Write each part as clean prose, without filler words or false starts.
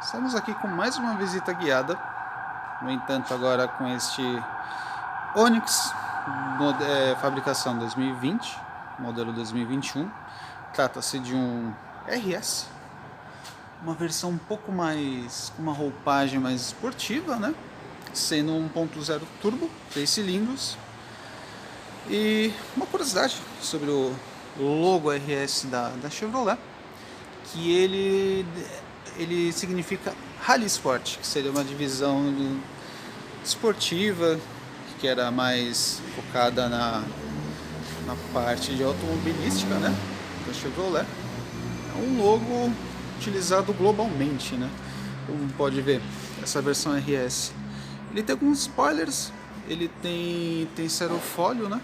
Estamos aqui com mais uma visita guiada, no entanto agora com este Onix, fabricação 2020, modelo 2021. Trata-se de um RS, uma versão um pouco mais, com uma roupagem mais esportiva, né? Sendo 1.0 turbo, 3 cilindros. E uma curiosidade sobre o logo RS da Chevrolet, que ele significa Rally Sport, que seria uma divisão esportiva, que era mais focada na parte de automobilística, né, da Chevrolet. É um logo utilizado globalmente, né, como pode ver, essa versão RS. Ele tem alguns spoilers, ele tem aerofólio, né,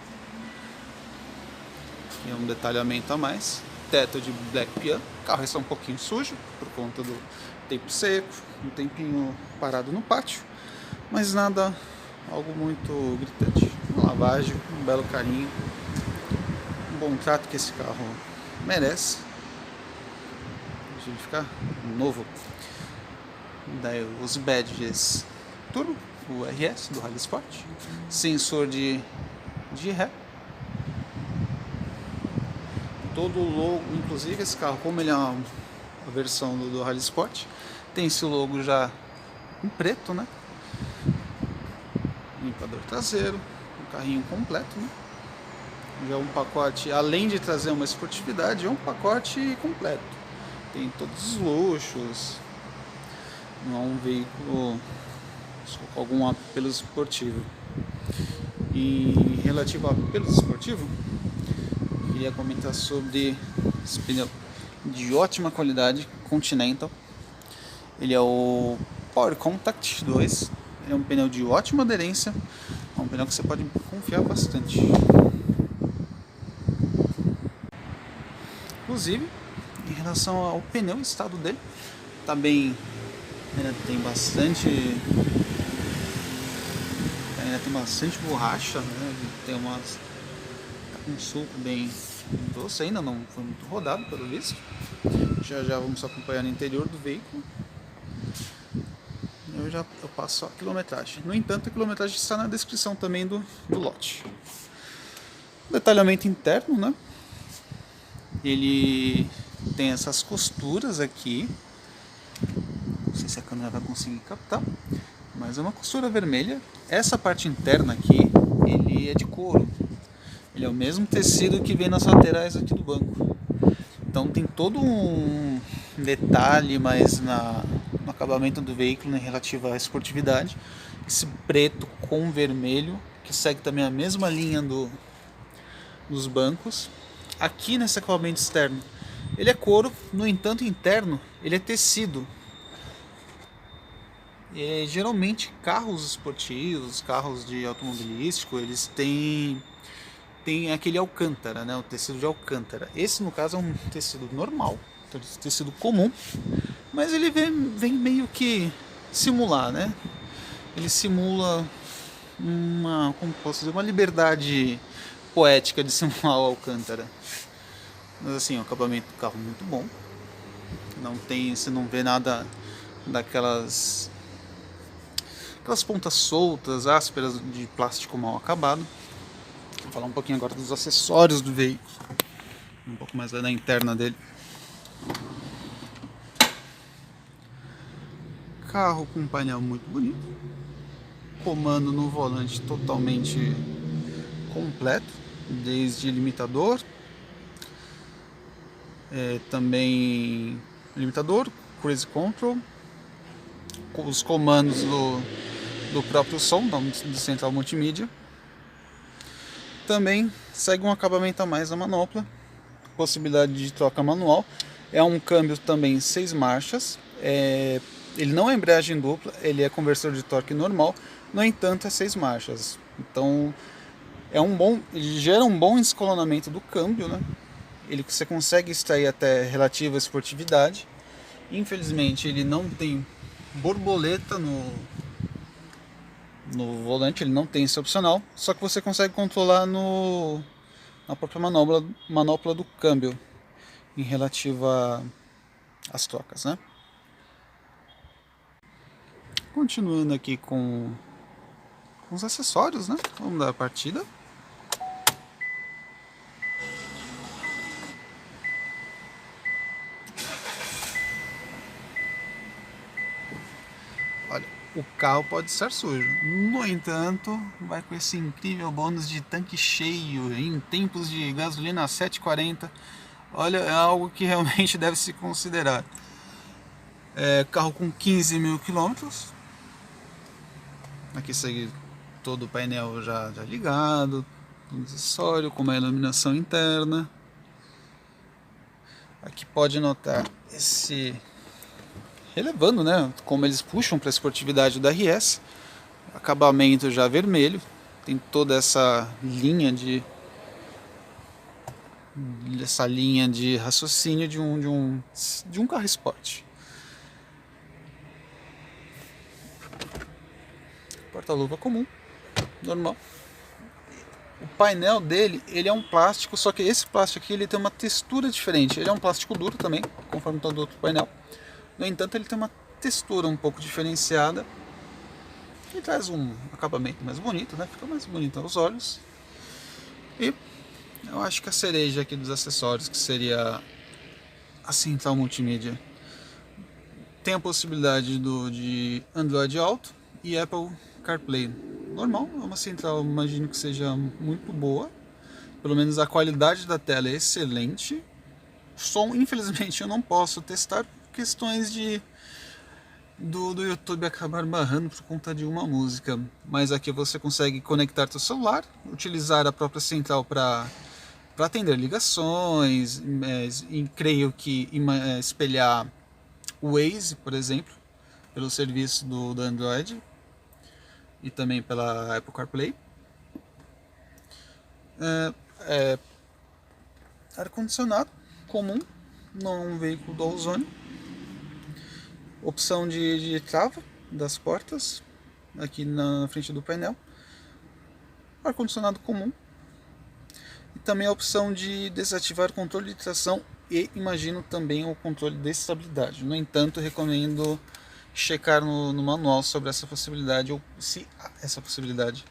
que é um detalhamento a mais. Teto de Black Piano. O carro está um pouquinho sujo por conta do tempo seco, um tempinho parado no pátio, mas nada, algo muito gritante. Uma lavagem, um belo carinho, um bom trato que esse carro merece. Deixa ele ficar novo. Daí os badges turbo, o RS do Rally Sport, sensor de ré. Todo o logo, inclusive esse carro, como ele é a versão do Rally Sport, tem esse logo já em preto, né? Limpador traseiro, um carrinho completo, né? Já é um pacote, além de trazer uma esportividade, é um pacote completo. Tem todos os luxos, não é um veículo com algum apelo esportivo. E relativo ao apelo esportivo, queria comentar sobre esse pneu de ótima qualidade, Continental. Ele é o Power Contact 2. Ele é um pneu de ótima aderência, é um pneu que você pode confiar bastante. Inclusive, em relação ao pneu, o estado dele está bem, ainda tem bastante borracha, né? Tem um suco bem doce, ainda não foi muito rodado pelo visto. Já vamos acompanhar no interior do veículo. Eu passo a quilometragem. No entanto, a quilometragem está na descrição também do lote. Detalhamento interno, né? Ele tem essas costuras aqui. Não sei se a câmera vai conseguir captar, mas é uma costura vermelha. Essa parte interna aqui, ele é de couro. Ele é o mesmo tecido que vem nas laterais aqui do banco. Então tem todo um detalhe mais no acabamento do veículo, né, relativo à esportividade. Esse preto com vermelho, que segue também a mesma linha dos bancos. Aqui nesse acabamento externo, ele é couro, no entanto interno ele é tecido. Geralmente carros esportivos, carros de automobilístico, eles têm aquele alcântara, né? O tecido de alcântara. Esse, no caso, é um tecido normal, tecido comum, mas ele vem meio que simular, né? Ele simula como posso dizer, uma liberdade poética de simular o alcântara. Mas assim, o acabamento do carro muito bom. Você não vê nada daquelas pontas soltas, ásperas de plástico mal acabado. Vou falar um pouquinho agora dos acessórios do veículo, um pouco mais da interna dele. Carro com um painel muito bonito, comando no volante totalmente completo, desde limitador, também limitador, cruise control, os comandos do próprio som, do central multimídia. Também segue um acabamento a mais na manopla, possibilidade de troca manual. É um câmbio também 6 marchas, ele não é embreagem dupla, ele é conversor de torque normal, no entanto é 6 marchas. Então ele gera um bom escalonamento do câmbio, né? Você consegue extrair até relativa esportividade. Infelizmente ele não tem borboleta no volante, ele não tem esse opcional, só que você consegue controlar na própria manopla do câmbio em relativa às trocas, né? Continuando aqui com os acessórios, né? Vamos dar a partida. Olha, o carro pode estar sujo. No entanto, vai com esse incrível bônus de tanque cheio em tempos de gasolina a 7,40. Olha, é algo que realmente deve se considerar. Carro com 15 mil quilômetros. Aqui segue todo o painel já ligado, um acessório com uma iluminação interna. Aqui pode notar esse relevando, né, como eles puxam para a esportividade da RS. Acabamento já vermelho, tem toda essa linha de raciocínio de um carro esporte. Porta-luva comum, normal. O painel dele, ele é um plástico, só que esse plástico aqui ele tem uma textura diferente. Ele é um plástico duro também, conforme todo outro painel. No entanto, ele tem uma textura um pouco diferenciada e traz um acabamento mais bonito, né? Fica mais bonito aos olhos. E eu acho que a cereja aqui dos acessórios, que seria a central multimídia, tem a possibilidade de Android Auto e Apple CarPlay. Normal, é uma central, imagino que seja muito boa. Pelo menos a qualidade da tela é excelente. Som, infelizmente, eu não posso testar por questões do YouTube acabar barrando por conta de uma música. Mas aqui você consegue conectar seu celular, utilizar a própria central para atender ligações, e creio que espelhar o Waze, por exemplo, pelo serviço do Android e também pela Apple CarPlay. Ar-condicionado comum, não um veículo dual zone. Opção de trava das portas aqui na frente do painel. Ar-condicionado comum. E também a opção de desativar o controle de tração e imagino também o controle de estabilidade. No entanto, recomendo checar no manual sobre essa possibilidade, ou se há essa possibilidade.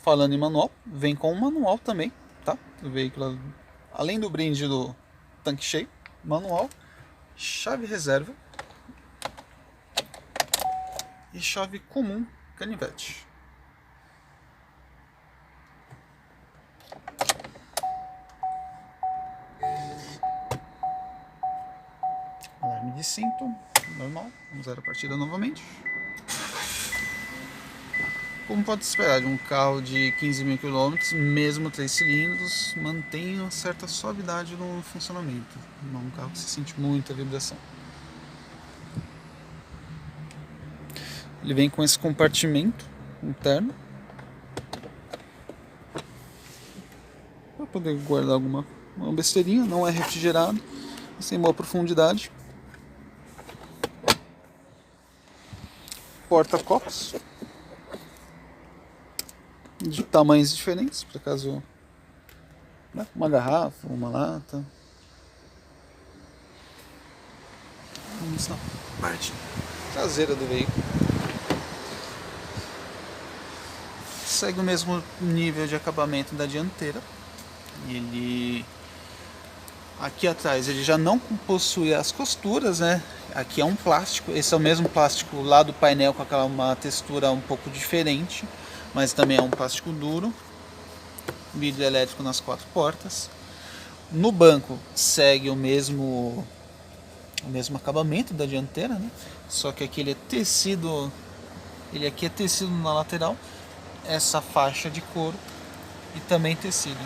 Falando em manual, vem com um manual também, tá? O veículo, além do brinde do tanque cheio, manual, chave reserva e chave comum canivete. Alarme de cinto, normal. Vamos usar a partida novamente. Como pode esperar de um carro de 15 mil quilômetros, mesmo 3 cilindros, mantém uma certa suavidade no funcionamento. Não é um carro que se sente muita vibração. Ele vem com esse compartimento interno para poder guardar uma besteirinha. Não é refrigerado, sem boa profundidade. Porta-copos de tamanhos diferentes, por caso, né, uma garrafa, uma lata. Vamos na parte traseira do veículo. Segue o mesmo nível de acabamento da dianteira. Ele aqui atrás ele já não possui as costuras, né? Aqui é um plástico, esse é o mesmo plástico lá do painel com uma textura um pouco diferente, mas também é um plástico duro. Vidro elétrico nas 4 portas. No banco segue o mesmo acabamento da dianteira, né? Só que aqui ele é tecido, ele aqui é tecido na lateral, essa faixa de couro e também tecido.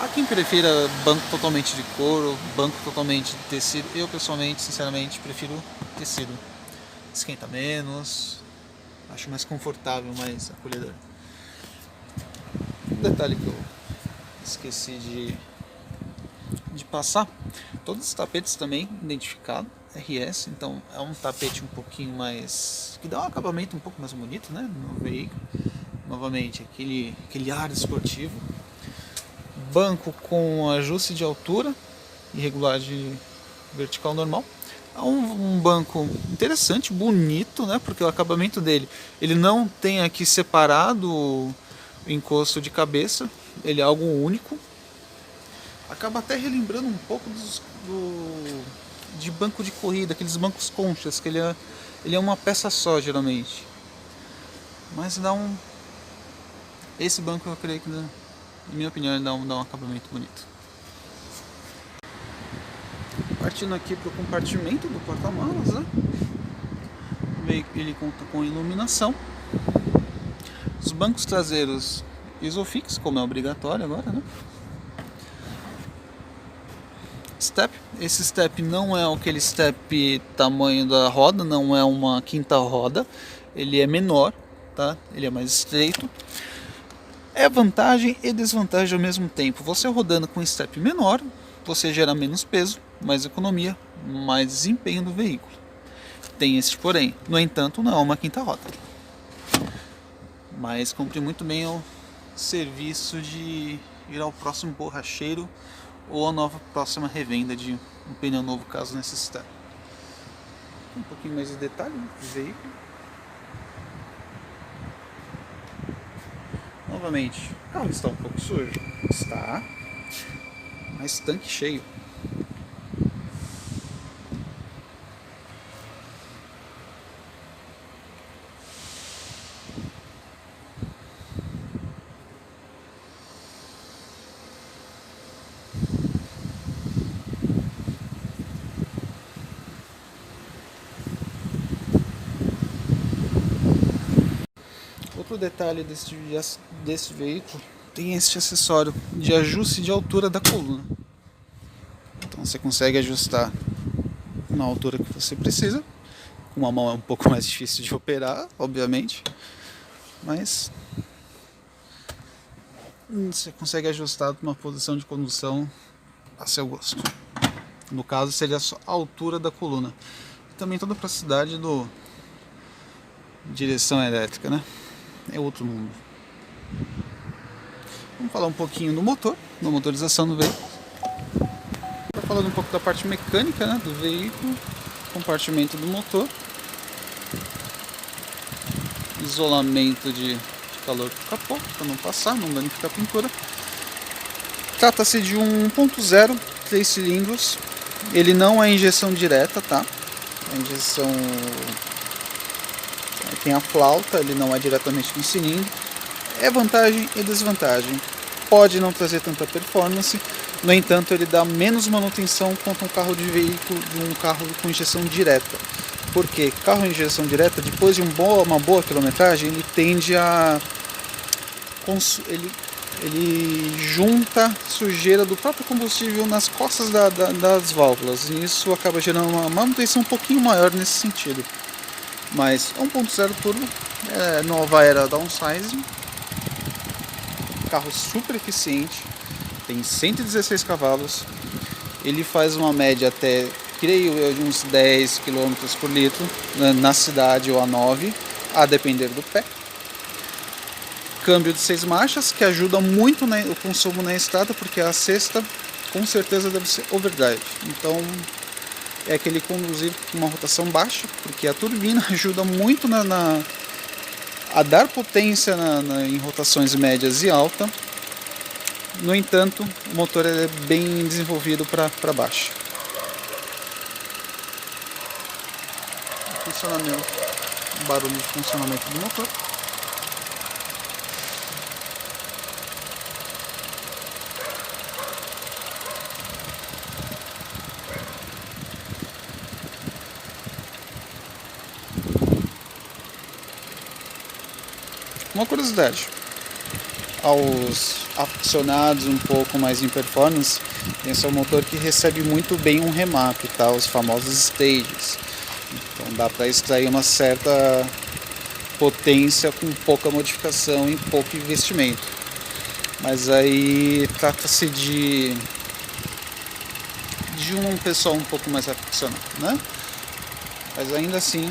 Há quem prefira banco totalmente de couro, banco totalmente de tecido. Eu pessoalmente, sinceramente, prefiro tecido. Esquenta menos, acho mais confortável, mais acolhedor. Um detalhe que eu esqueci de passar, todos os tapetes também identificados RS, então é um tapete um pouquinho mais, que dá um acabamento um pouco mais bonito, né, no veículo. Novamente aquele ar esportivo. Banco com ajuste de altura e regulagem vertical normal. É um banco interessante, bonito, né? Porque o acabamento dele, ele não tem aqui separado o encosto de cabeça, ele é algo único. Acaba até relembrando um pouco de banco de corrida, aqueles bancos conchas, que ele é uma peça só geralmente. Mas dá um... Esse banco eu creio que, na minha opinião, ele dá um acabamento bonito. Partindo aqui para o compartimento do porta-malas, né? Ele conta com iluminação. Os bancos traseiros Isofix, como é obrigatório agora, né? Step. Esse step não é aquele step tamanho da roda, não é uma quinta roda. Ele é menor, tá? Ele é mais estreito. É vantagem e desvantagem ao mesmo tempo. Você rodando com step menor, você gera menos peso, mais economia, mais desempenho do veículo. Tem esse porém. No entanto, não é uma quinta roda. Mas cumpre muito bem o serviço de ir ao próximo borracheiro ou a nova próxima revenda de um pneu novo, caso necessitar. Um pouquinho mais de detalhe do veículo. Novamente, o carro está um pouco sujo? Está, mas tanque cheio. Outro detalhe desse veículo, tem este acessório de ajuste de altura da coluna. Então você consegue ajustar na altura que você precisa. Com uma mão é um pouco mais difícil de operar, obviamente, mas você consegue ajustar para uma posição de condução a seu gosto. No caso seria a altura da coluna. Também toda a praticidade do direção elétrica, né? É outro mundo. Vamos falar um pouquinho do motor, da motorização do veículo. Falando um pouco da parte mecânica, né, do veículo, compartimento do motor, isolamento de calor do capô para não passar, não danificar a pintura. Trata-se de um 1.0, 3 cilindros. Ele não é injeção direta, tá? A injeção tem a flauta, ele não é diretamente no cilindro. É vantagem e desvantagem. Pode não trazer tanta performance, no entanto ele dá menos manutenção quanto um carro de um carro com injeção direta. Porque carro em injeção direta, depois de uma boa quilometragem, ele tende a ele junta sujeira do próprio combustível nas costas das válvulas, e isso acaba gerando uma manutenção um pouquinho maior nesse sentido. Mas 1.0 turbo, nova era downsizing, carro super eficiente, tem 116 cavalos, ele faz uma média até, creio eu, de uns 10 km por litro na cidade, ou a 9, a depender do pé. Câmbio de 6 marchas, que ajuda muito o consumo na estrada, porque a sexta com certeza deve ser overdrive. Então é aquele conduzir com uma rotação baixa, porque a turbina ajuda muito a dar potência em rotações médias e alta. No entanto, o motor é bem desenvolvido para baixo. Funcionamento, barulho de funcionamento do motor. Uma curiosidade, aos aficionados um pouco mais em performance, esse é um motor que recebe muito bem um remap, tá? Os famosos stages. Então dá para extrair uma certa potência com pouca modificação e pouco investimento. Mas aí trata-se de um pessoal um pouco mais aficionado, né? Mas ainda assim,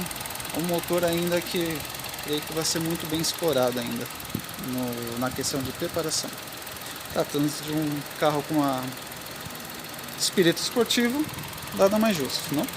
é um motor ainda que creio que vai ser muito bem explorado ainda na questão de preparação. Tratando-se de um carro com espírito esportivo, nada mais justo, não?